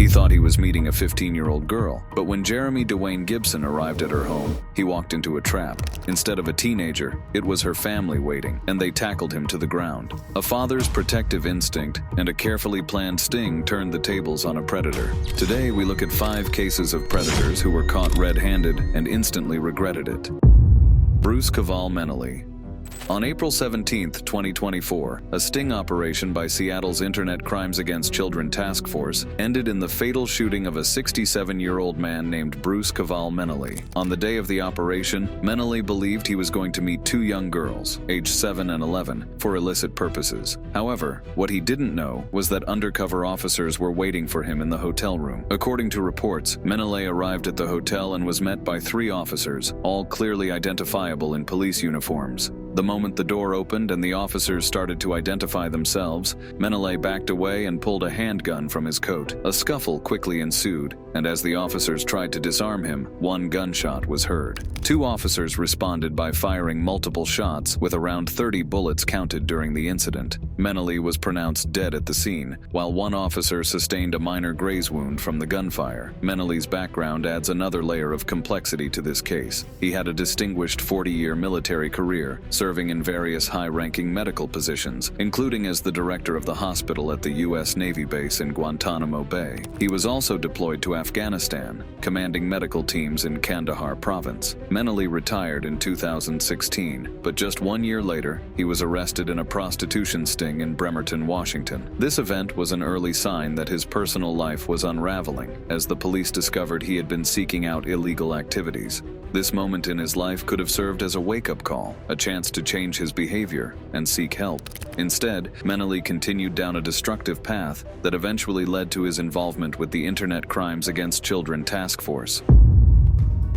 He thought he was meeting a 15-year-old girl, but when Jeremy Dwayne Gibson arrived at her home, he walked into a trap. Instead of a teenager, it was her family waiting, and they tackled him to the ground. A father's protective instinct and a carefully planned sting turned the tables on a predator. Today, we look at 5 cases of predators who were caught red-handed and instantly regretted it. Bruce Caval Menaly. On April 17, 2024, a sting operation by Seattle's Internet Crimes Against Children Task Force ended in the fatal shooting of a 67-year-old man named Bruce Caval Menaly. On the day of the operation, Menaly believed he was going to meet 2 young girls, aged 7 and 11, for illicit purposes. However, what he didn't know was that undercover officers were waiting for him in the hotel room. According to reports, Menaly arrived at the hotel and was met by 3 officers, all clearly identifiable in police uniforms. The moment the door opened and the officers started to identify themselves, Menaly backed away and pulled a handgun from his coat. A scuffle quickly ensued, and as the officers tried to disarm him, 1 gunshot was heard. 2 officers responded by firing multiple shots, with around 30 bullets counted during the incident. Menaly was pronounced dead at the scene, while 1 officer sustained a minor graze wound from the gunfire. Menaly's background adds another layer of complexity to this case. He had a distinguished 40-year military career, serving in various high-ranking medical positions, including as the director of the hospital at the U.S. Navy base in Guantanamo Bay. He was also deployed to Afghanistan, commanding medical teams in Kandahar province. Menaly retired in 2016, but just 1 year later, he was arrested in a prostitution sting in Bremerton, Washington. This event was an early sign that his personal life was unraveling, as the police discovered he had been seeking out illegal activities. This moment in his life could have served as a wake-up call, a chance to change his behavior and seek help. Instead, Menaly continued down a destructive path that eventually led to his involvement with the Internet Crimes Against Children Task Force.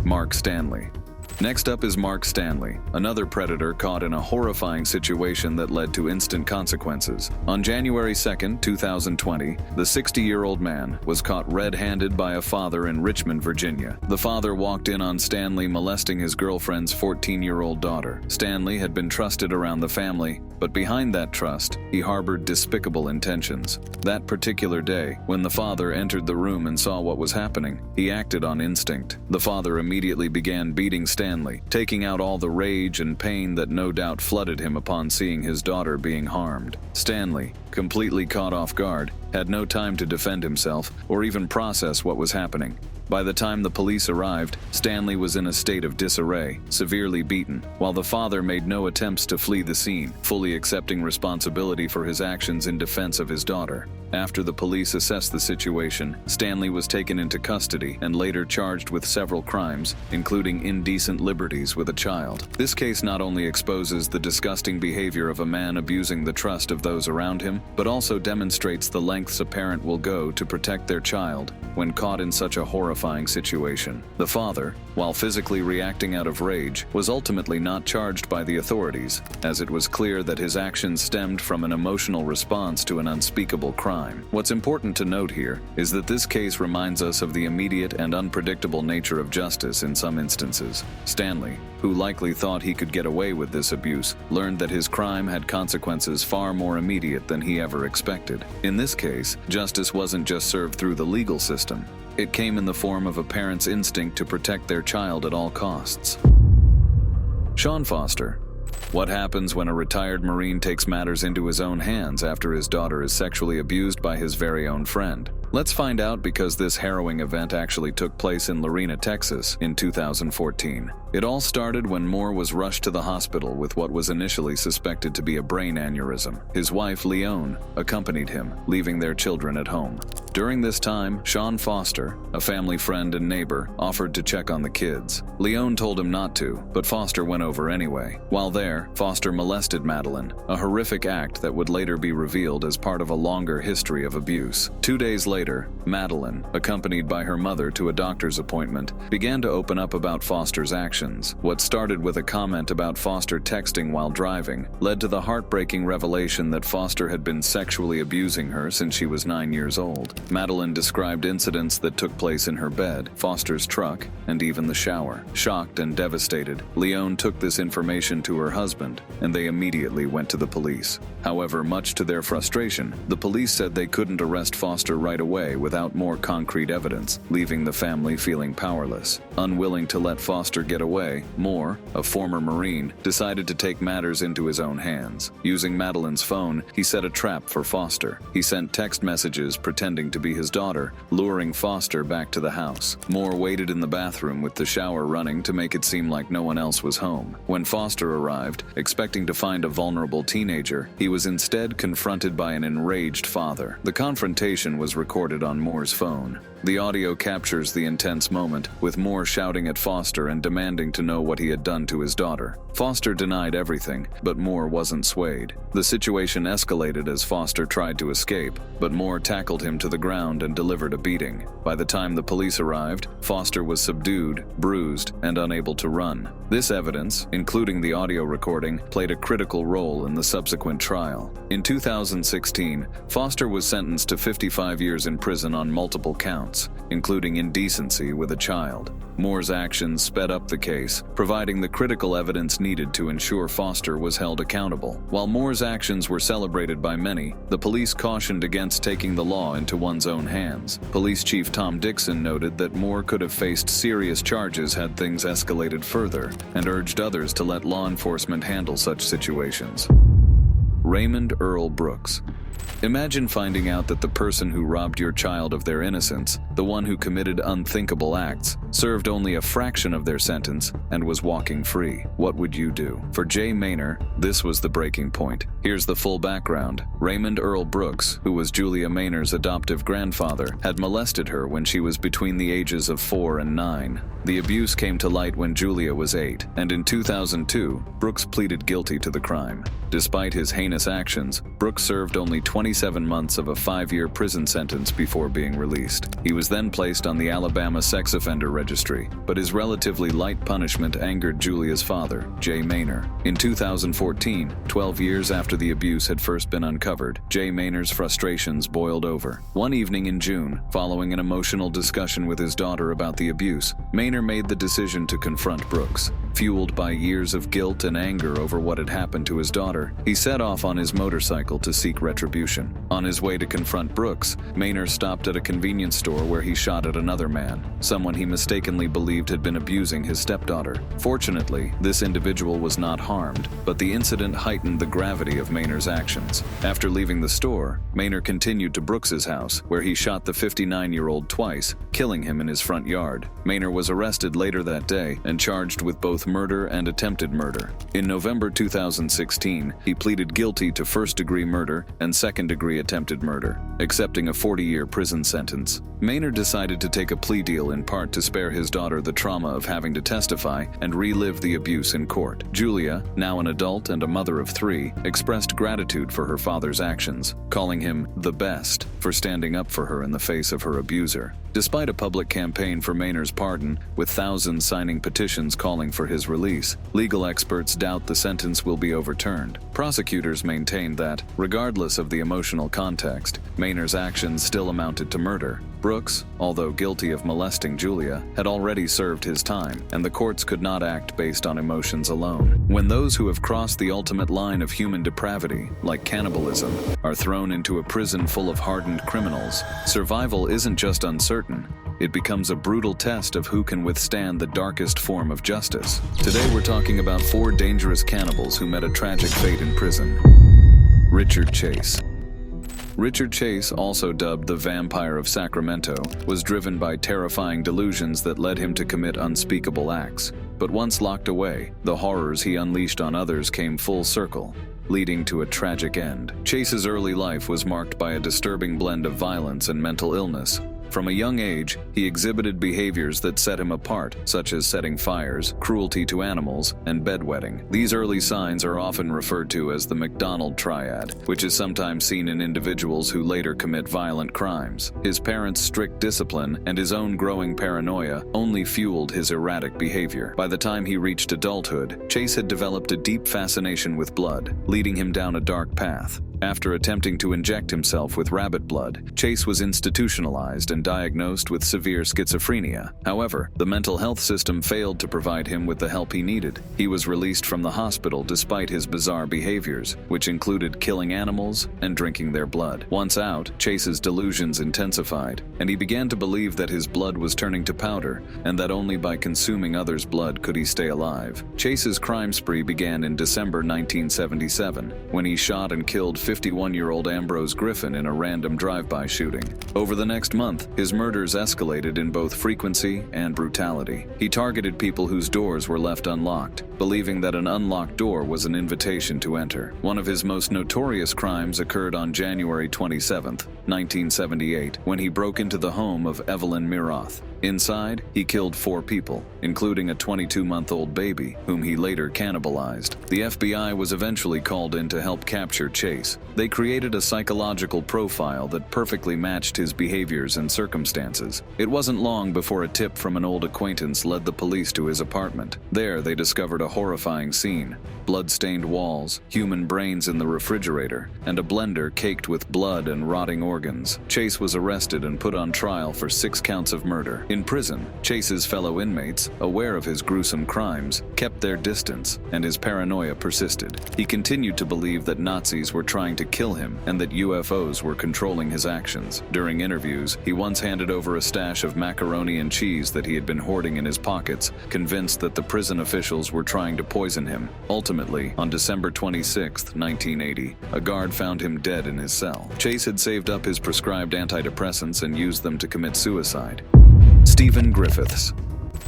Mark Stanley. Next up is Mark Stanley, another predator caught in a horrifying situation that led to instant consequences. On January 2, 2020, the 60-year-old man was caught red-handed by a father in Richmond, Virginia. The father walked in on Stanley molesting his girlfriend's 14-year-old daughter. Stanley had been trusted around the family, but behind that trust, he harbored despicable intentions. That particular day, when the father entered the room and saw what was happening, he acted on instinct. The father immediately began beating Stanley, taking out all the rage and pain that no doubt flooded him upon seeing his daughter being harmed. Stanley, completely caught off guard, had no time to defend himself or even process what was happening. By the time the police arrived, Stanley was in a state of disarray, severely beaten, while the father made no attempts to flee the scene, fully accepting responsibility for his actions in defense of his daughter. After the police assessed the situation, Stanley was taken into custody and later charged with several crimes, including indecent liberties with a child. This case not only exposes the disgusting behavior of a man abusing the trust of those around him, but also demonstrates the lengths a parent will go to protect their child when caught in such a horrifying situation. The father, while physically reacting out of rage, was ultimately not charged by the authorities, as it was clear that his actions stemmed from an emotional response to an unspeakable crime. What's important to note here is that this case reminds us of the immediate and unpredictable nature of justice in some instances. Stanley, who likely thought he could get away with this abuse, learned that his crime had consequences far more immediate than he ever expected. In this case, justice wasn't just served through the legal system. It came in the form of a parent's instinct to protect their child at all costs. Sha Foster. What happens when a retired Marine takes matters into his own hands after his daughter is sexually abused by his very own friend? Let's find out, because this harrowing event actually took place in Lorena, Texas in 2014. It all started when Moore was rushed to the hospital with what was initially suspected to be a brain aneurysm. His wife, Leone, accompanied him, leaving their children at home. During this time, Sha Foster, a family friend and neighbor, offered to check on the kids. Leone told him not to, but Foster went over anyway. While there, Foster molested Madeline, a horrific act that would later be revealed as part of a longer history of abuse. 2 days later, Madeline, accompanied by her mother to a doctor's appointment, began to open up about Foster's actions. What started with a comment about Foster texting while driving led to the heartbreaking revelation that Foster had been sexually abusing her since she was 9 years old. Madeline described incidents that took place in her bed, Foster's truck, and even the shower. Shocked and devastated, Leone took this information to her husband, and they immediately went to the police. However, much to their frustration, the police said they couldn't arrest Foster right away without more concrete evidence, leaving the family feeling powerless. Unwilling to let Foster get away, Moore, a former Marine, decided to take matters into his own hands. Using Madeline's phone, he set a trap for Foster. He sent text messages pretending to be his daughter, luring Foster back to the house. Moore waited in the bathroom with the shower running to make it seem like no one else was home. When Foster arrived, expecting to find a vulnerable teenager, he was instead confronted by an enraged father. The confrontation was recorded on Moore's phone. The audio captures the intense moment, with Moore shouting at Foster and demanding to know what he had done to his daughter. Foster denied everything, but Moore wasn't swayed. The situation escalated as Foster tried to escape, but Moore tackled him to the ground and delivered a beating. By the time the police arrived, Foster was subdued, bruised, and unable to run. This evidence, including the audio recording, played a critical role in the subsequent trial. In 2016, Foster was sentenced to 55 years in prison on multiple counts, including indecency with a child. Moore's actions sped up the case, providing the critical evidence needed to ensure Foster was held accountable. While Moore's actions were celebrated by many, the police cautioned against taking the law into one's own hands. Police Chief Tom Dixon noted that Moore could have faced serious charges had things escalated further, and urged others to let law enforcement handle such situations. Raymond Earl Brooks. Imagine finding out that the person who robbed your child of their innocence, the one who committed unthinkable acts, served only a fraction of their sentence and was walking free. What would you do? For Jay Maynor, this was the breaking point. Here's the full background. Raymond Earl Brooks, who was Julia Maynor's adoptive grandfather, had molested her when she was between the ages of 4 and 9. The abuse came to light when Julia was 8, and in 2002, Brooks pleaded guilty to the crime. Despite his heinous actions, Brooks served only 27 months of a 5-year prison sentence before being released. He was then placed on the Alabama Sex Offender Registry, but his relatively light punishment angered Julia's father, Jay Maynor. In 2014, 12 years after the abuse had first been uncovered, Jay Maynor's frustrations boiled over. One evening in June, following an emotional discussion with his daughter about the abuse, Maynor made the decision to confront Brooks. Fueled by years of guilt and anger over what had happened to his daughter, he set off on his motorcycle to seek retribution. On his way to confront Brooks, Maynor stopped at a convenience store where he shot at another man, someone he mistakenly believed had been abusing his stepdaughter. Fortunately, this individual was not harmed, but the incident heightened the gravity of Maynor's actions. After leaving the store, Maynor continued to Brooks's house, where he shot the 59-year-old twice, killing him in his front yard. Maynor was arrested later that day and charged with both murder and attempted murder. In November 2016, he pleaded guilty to first-degree murder and second-degree attempted murder, accepting a 40-year prison sentence. Maynor decided to take a plea deal in part to spare his daughter the trauma of having to testify and relive the abuse in court. Julia, now an adult and a mother of 3, expressed gratitude for her father's actions, calling him the best for standing up for her in the face of her abuser. Despite a public campaign for Maynor's pardon, with thousands signing petitions calling for his release, legal experts doubt the sentence will be overturned. Prosecutors maintained that, regardless of the emotional context, Maynor's actions still amounted to murder. Brooks, although guilty of molesting Julia, had already served his time, and the courts could not act based on emotions alone. When those who have crossed the ultimate line of human depravity, like cannibalism, are thrown into a prison full of hardened criminals, survival isn't just uncertain, it becomes a brutal test of who can withstand the darkest form of justice. Today we're talking about 4 dangerous cannibals who met a tragic fate in prison. Richard Chase. Richard Chase, also dubbed the Vampire of Sacramento, was driven by terrifying delusions that led him to commit unspeakable acts. But once locked away, the horrors he unleashed on others came full circle, leading to a tragic end. Chase's early life was marked by a disturbing blend of violence and mental illness. From a young age, he exhibited behaviors that set him apart, such as setting fires, cruelty to animals, and bedwetting. These early signs are often referred to as the McDonald Triad, which is sometimes seen in individuals who later commit violent crimes. His parents' strict discipline and his own growing paranoia only fueled his erratic behavior. By the time he reached adulthood, Chase had developed a deep fascination with blood, leading him down a dark path. After attempting to inject himself with rabbit blood, Chase was institutionalized and diagnosed with severe schizophrenia. However, the mental health system failed to provide him with the help he needed. He was released from the hospital despite his bizarre behaviors, which included killing animals and drinking their blood. Once out, Chase's delusions intensified, and he began to believe that his blood was turning to powder, and that only by consuming others' blood could he stay alive. Chase's crime spree began in December 1977, when he shot and killed 51-year-old Ambrose Griffin in a random drive-by shooting. Over the next month, his murders escalated in both frequency and brutality. He targeted people whose doors were left unlocked, believing that an unlocked door was an invitation to enter. One of his most notorious crimes occurred on January 27, 1978, when he broke into the home of Evelyn Miroth. Inside, he killed 4 people, including a 22-month-old baby, whom he later cannibalized. The FBI was eventually called in to help capture Chase. They created a psychological profile that perfectly matched his behaviors and circumstances. It wasn't long before a tip from an old acquaintance led the police to his apartment. There, they discovered a horrifying scene: blood-stained walls, human brains in the refrigerator, and a blender caked with blood and rotting organs. Chase was arrested and put on trial for 6 counts of murder. In prison, Chase's fellow inmates, aware of his gruesome crimes, kept their distance, and his paranoia persisted. He continued to believe that Nazis were trying to kill him and that UFOs were controlling his actions. During interviews, he once handed over a stash of macaroni and cheese that he had been hoarding in his pockets, convinced that the prison officials were trying to poison him. Ultimately, on December 26, 1980, a guard found him dead in his cell. Chase had saved up his prescribed antidepressants and used them to commit suicide. Stephen Griffiths.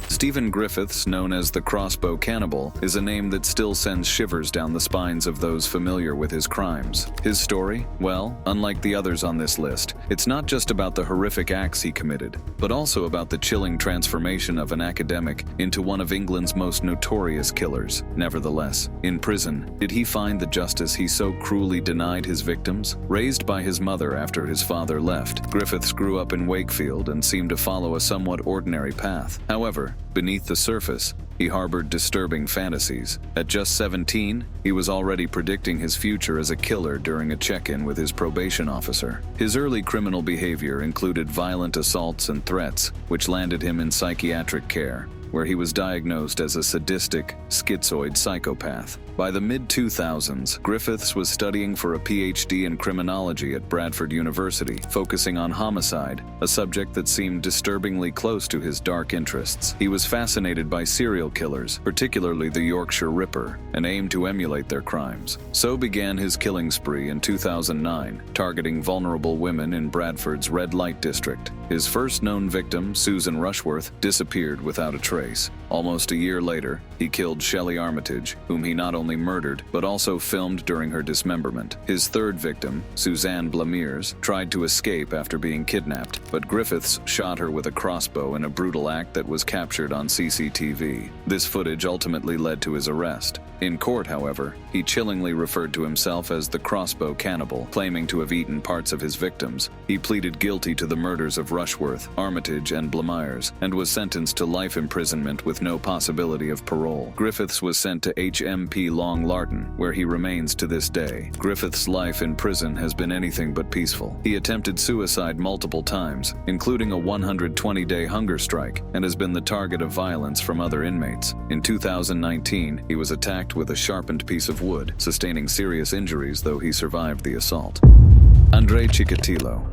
Stephen Griffiths, known as the Crossbow Cannibal, is a name that still sends shivers down the spines of those familiar with his crimes. His story? Well, unlike the others on this list, it's not just about the horrific acts he committed, but also about the chilling transformation of an academic into one of England's most notorious killers. Nevertheless, in prison, did he find the justice he so cruelly denied his victims? Raised by his mother after his father left, Griffiths grew up in Wakefield and seemed to follow a somewhat ordinary path. However, beneath the surface, he harbored disturbing fantasies. At just 17, he was already predicting his future as a killer during a check-in with his probation officer. His early criminal behavior included violent assaults and threats, which landed him in psychiatric care, where he was diagnosed as a sadistic, schizoid psychopath. By the mid-2000s, Griffiths was studying for a PhD in criminology at Bradford University, focusing on homicide, a subject that seemed disturbingly close to his dark interests. He was fascinated by serial killers, particularly the Yorkshire Ripper, and aimed to emulate their crimes. So began his killing spree in 2009, targeting vulnerable women in Bradford's red light district. His first known victim, Susan Rushworth, disappeared without a trace. Almost a year later, he killed Shelley Armitage, whom he not only murdered, but also filmed during her dismemberment. His third victim, Suzanne Blamiers, tried to escape after being kidnapped, but Griffiths shot her with a crossbow in a brutal act that was captured on CCTV. This footage ultimately led to his arrest. In court, however, he chillingly referred to himself as the Crossbow Cannibal, claiming to have eaten parts of his victims. He pleaded guilty to the murders of Rushworth, Armitage, and Blamiers, and was sentenced to life imprisonment with no possibility of parole. Griffiths was sent to HMP Long Lartin, where he remains to this day. Griffiths' life in prison has been anything but peaceful. He attempted suicide multiple times, including a 120-day hunger strike, and has been the target of violence from other inmates. In 2019, he was attacked with a sharpened piece of wood, sustaining serious injuries, though he survived the assault. Andrei Chikatilo.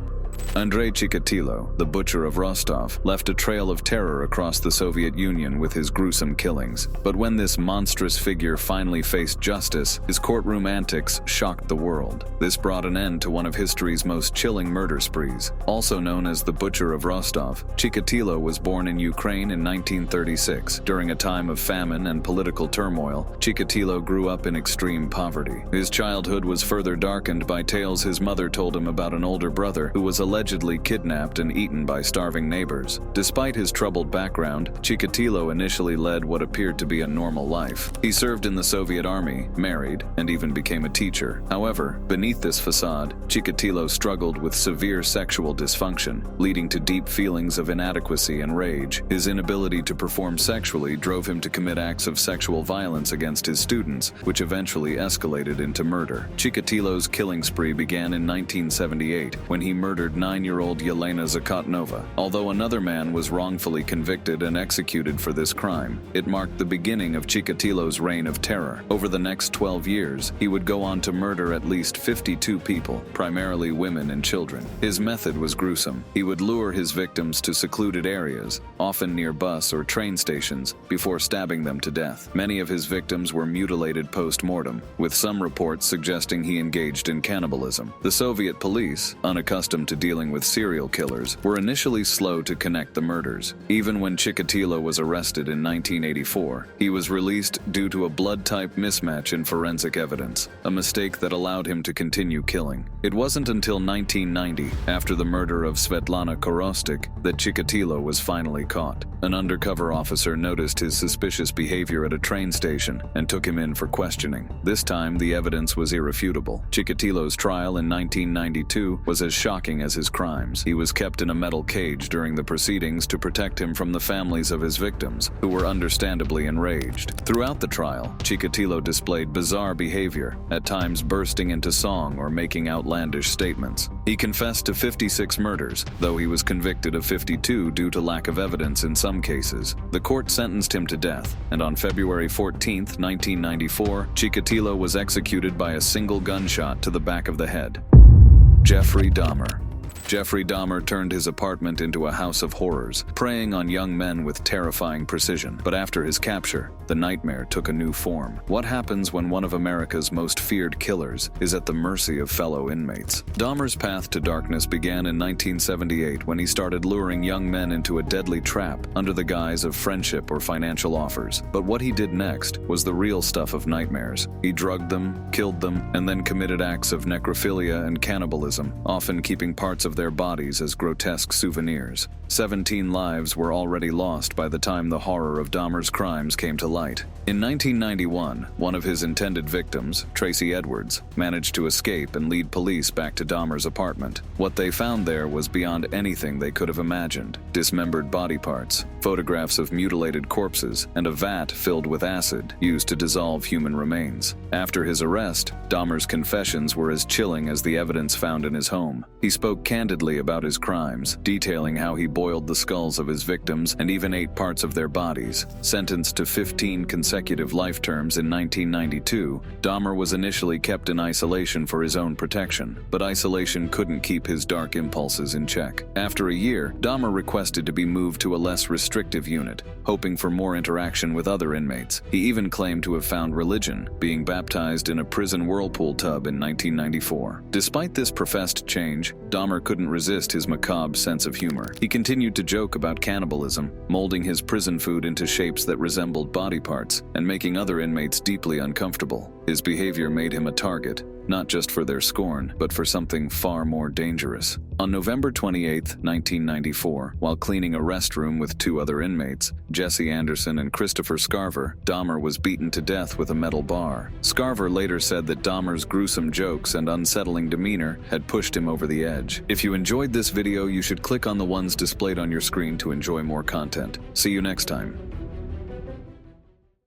Andrei Chikatilo, the butcher of Rostov, left a trail of terror across the Soviet Union with his gruesome killings. But when this monstrous figure finally faced justice, his courtroom antics shocked the world. This brought an end to one of history's most chilling murder sprees. Also known as the Butcher of Rostov, Chikatilo was born in Ukraine in 1936. During a time of famine and political turmoil, Chikatilo grew up in extreme poverty. His childhood was further darkened by tales his mother told him about an older brother who was a allegedly kidnapped and eaten by starving neighbors. Despite his troubled background, Chikatilo initially led what appeared to be a normal life. He served in the Soviet army, married, and even became a teacher. However, beneath this facade, Chikatilo struggled with severe sexual dysfunction, leading to deep feelings of inadequacy and rage. His inability to perform sexually drove him to commit acts of sexual violence against his students, which eventually escalated into murder. Chikatilo's killing spree began in 1978 when he murdered 9-year-old Yelena Zakotnova. Although another man was wrongfully convicted and executed for this crime, it marked the beginning of Chikatilo's reign of terror. Over the next 12 years, he would go on to murder at least 52 people, primarily women and children. His method was gruesome. He would lure his victims to secluded areas, often near bus or train stations, before stabbing them to death. Many of his victims were mutilated post-mortem, with some reports suggesting he engaged in cannibalism. The Soviet police, unaccustomed to dealing with serial killers, were initially slow to connect the murders. Even when Chikatilo was arrested in 1984, he was released due to a blood type mismatch in forensic evidence, a mistake that allowed him to continue killing. It wasn't until 1990, after the murder of Svetlana Korostik, that Chikatilo was finally caught. An undercover officer noticed his suspicious behavior at a train station and took him in for questioning. This time, the evidence was irrefutable. Chikatilo's trial in 1992 was as shocking as his crimes. He was kept in a metal cage during the proceedings to protect him from the families of his victims, who were understandably enraged. Throughout the trial, Chikatilo displayed bizarre behavior, at times bursting into song or making outlandish statements. He confessed to 56 murders, though he was convicted of 52 due to lack of evidence in some cases. The court sentenced him to death, and on February 14, 1994, Chikatilo was executed by a single gunshot to the back of the head. Jeffrey Dahmer. Jeffrey Dahmer turned his apartment into a house of horrors, preying on young men with terrifying precision. But after his capture, the nightmare took a new form. What happens when one of America's most feared killers is at the mercy of fellow inmates? Dahmer's path to darkness began in 1978 when he started luring young men into a deadly trap under the guise of friendship or financial offers. But what he did next was the real stuff of nightmares. He drugged them, killed them, and then committed acts of necrophilia and cannibalism, often keeping parts of their bodies as grotesque souvenirs. 17 lives were already lost by the time the horror of Dahmer's crimes came to light. In 1991, one of his intended victims, Tracy Edwards, managed to escape and lead police back to Dahmer's apartment. What they found there was beyond anything they could have imagined. Dismembered body parts, photographs of mutilated corpses, and a vat filled with acid used to dissolve human remains. After his arrest, Dahmer's confessions were as chilling as the evidence found in his home. He spoke candidly about his crimes, detailing how he boiled the skulls of his victims and even ate parts of their bodies. Sentenced to 15 consecutive life terms in 1992, Dahmer was initially kept in isolation for his own protection, but isolation couldn't keep his dark impulses in check. After a year, Dahmer requested to be moved to a less restrictive unit, hoping for more interaction with other inmates. He even claimed to have found religion, being baptized in a prison whirlpool tub in 1994. Despite this professed change, Dahmer couldn't resist his macabre sense of humor. He continued to joke about cannibalism, molding his prison food into shapes that resembled body parts, and making other inmates deeply uncomfortable. His behavior made him a target, not just for their scorn, but for something far more dangerous. On November 28, 1994, while cleaning a restroom with two other inmates, Jesse Anderson and Christopher Scarver, Dahmer was beaten to death with a metal bar. Scarver later said that Dahmer's gruesome jokes and unsettling demeanor had pushed him over the edge. If you enjoyed this video, you should click on the ones displayed on your screen to enjoy more content. See you next time.